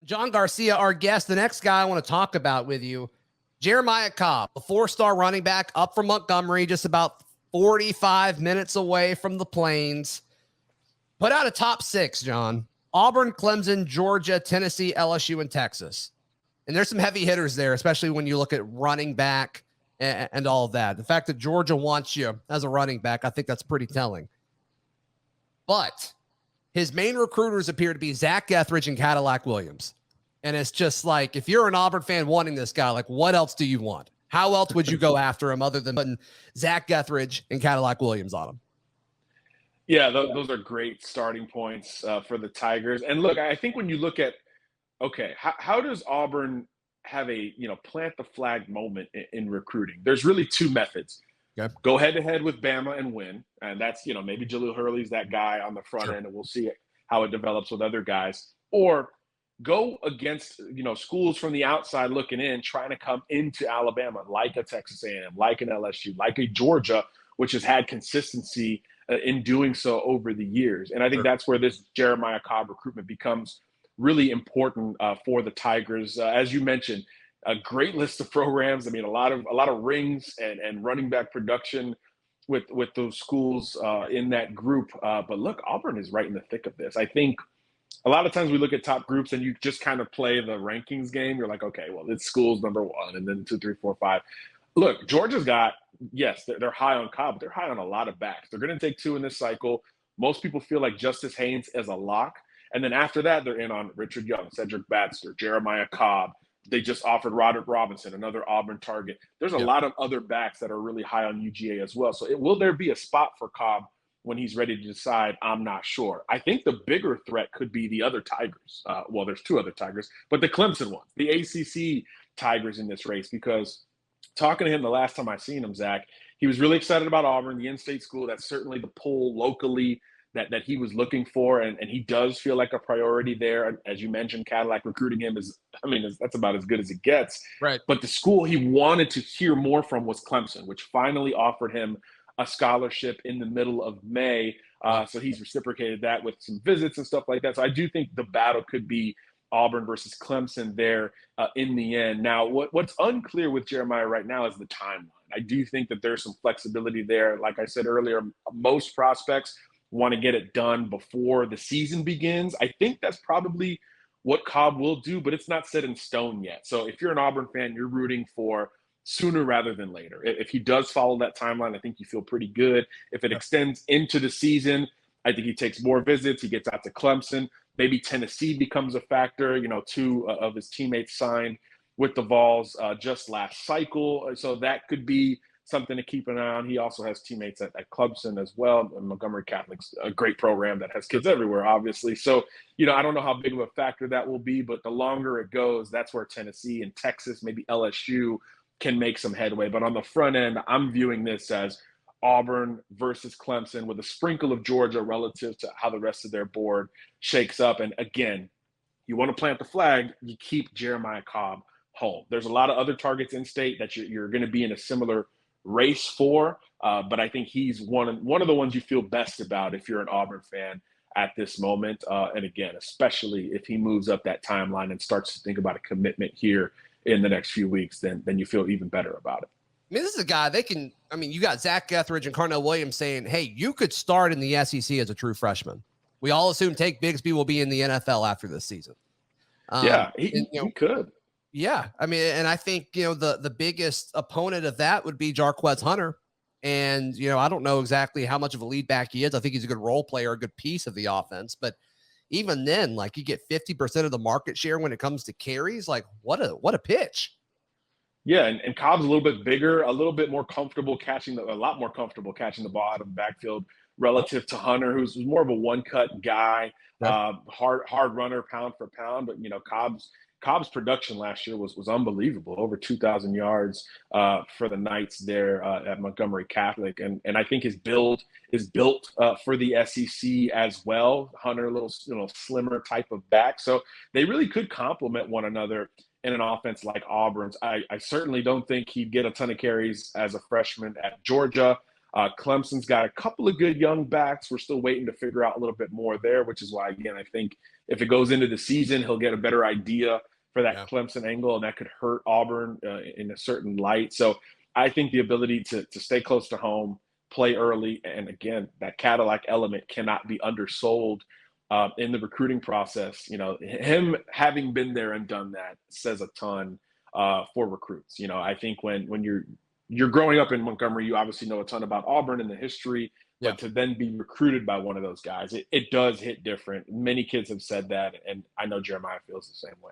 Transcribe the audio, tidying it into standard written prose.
John Garcia, our guest. The next guy I want to talk about with you, Jeremiah Cobb, a 4-star running back up from Montgomery, just about 45 minutes away from the Plains. Put out a top 6, John. Auburn, Clemson, Georgia, Tennessee, LSU, and Texas. And there's some heavy hitters there, especially when you look at running back and all of that. The fact that Georgia wants you as a running back, I think that's pretty telling. But his main recruiters appear to be Zach Etheridge and Cadillac Williams. And it's just like, if you're an Auburn fan wanting this guy, like, what else do you want? How else would you go after him other than putting Zach Etheridge and Cadillac Williams on him? Yeah, those are great starting points for the Tigers. And look, I think when you look at, okay, how does Auburn have a, plant the flag moment in recruiting? There's really two methods. Okay. Go head-to-head with Bama and win. And that's, maybe Jaleel Hurley's that guy on the front end, and we'll see how it develops with other guys. Or go against, schools from the outside looking in, trying to come into Alabama, like a Texas A&M, like an LSU, like a Georgia, which has had consistency in doing so over the years. And I think that's where this Jeremiah Cobb recruitment becomes really important for the Tigers. As you mentioned, a great list of programs. I mean, a lot of rings and running back production with those schools in that group. But look, Auburn is right in the thick of this. I think a lot of times we look at top groups and you just kind of play the rankings game. You're like, okay, well, it's school's number 1 and then 2, 3, 4, 5. Look, Georgia's got, yes, they're high on Cobb, but they're high on a lot of backs. They're going to take 2 in this cycle. Most people feel like Justice Haynes is a lock. And then after that, they're in on Richard Young, Cedric Baxter, Jeremiah Cobb. They just offered Roderick Robinson, another Auburn target. There's a lot of other backs that are really high on UGA as well. So will there be a spot for Cobb when he's ready to decide? I'm not sure. I think the bigger threat could be the other Tigers. Well, there's 2 other Tigers, but the Clemson ones, the ACC Tigers in this race, because talking to him the last time I seen him, Zach, he was really excited about Auburn, the in-state school. That's certainly the pull locally that he was looking for, and he does feel like a priority there. As you mentioned, Cadillac recruiting him that's about as good as it gets. Right. But the school he wanted to hear more from was Clemson, which finally offered him a scholarship in the middle of May. So he's reciprocated that with some visits and stuff like that. So I do think the battle could be Auburn versus Clemson there in the end. Now, what's unclear with Jeremiah right now is the timeline. I do think that there's some flexibility there. Like I said earlier, most prospects want to get it done before the season begins. I think that's probably what Cobb will do, but it's not set in stone yet. So if you're an Auburn fan, you're rooting for sooner rather than later. If he does follow that timeline, I think you feel pretty good. If it extends into the season, I think he takes more visits. He gets out to Clemson. Maybe Tennessee becomes a factor. 2 of his teammates signed with the Vols just last cycle. So that could be something to keep an eye on. He also has teammates at Clemson as well. And Montgomery Catholic's a great program that has kids everywhere, obviously. So, I don't know how big of a factor that will be, but the longer it goes, that's where Tennessee and Texas, maybe LSU, can make some headway. But on the front end, I'm viewing this as Auburn versus Clemson with a sprinkle of Georgia relative to how the rest of their board shakes up. And again, you want to plant the flag, you keep Jeremiah Cobb home. There's a lot of other targets in state that you're going to be in a similar race for, but I think he's one of the ones you feel best about if you're an Auburn fan at this moment. And again, especially if he moves up that timeline and starts to think about a commitment here in the next few weeks, then you feel even better about it. I mean, this is a guy you got Zach Etheridge and Carnell Williams saying, hey, you could start in the SEC as a true freshman. We all assume Tank Bigsby will be in the NFL after this season. He could. Yeah. I mean, and I think, the biggest opponent of that would be Jarquez Hunter. And, I don't know exactly how much of a lead back he is. I think he's a good role player, a good piece of the offense. But even then, like, you get 50% of the market share when it comes to carries. Like, what a pitch. Yeah, and Cobb's a little bit bigger, a little bit more comfortable a lot more comfortable catching the ball out of the backfield relative to Hunter, who's more of a one-cut guy, hard runner pound for pound. But, Cobb's production last year was unbelievable, over 2,000 yards for the Knights there at Montgomery Catholic. And I think his build is built for the SEC as well. Hunter, a little slimmer type of back. So they really could complement one another in an offense like Auburn's. I certainly don't think he'd get a ton of carries as a freshman at Georgia. Clemson's got a couple of good young backs. We're still waiting to figure out a little bit more there, which is why, again, I think if it goes into the season, he'll get a better idea for that Clemson angle, and that could hurt Auburn in a certain light. So I think the ability to stay close to home, play early, and again, that Cadillac element cannot be undersold in the recruiting process. You know, him having been there and done that says a ton for recruits. You know, I think when you're growing up in Montgomery, you obviously know a ton about Auburn and the history, but to then be recruited by one of those guys, it does hit different. Many kids have said that, and I know Jeremiah feels the same way.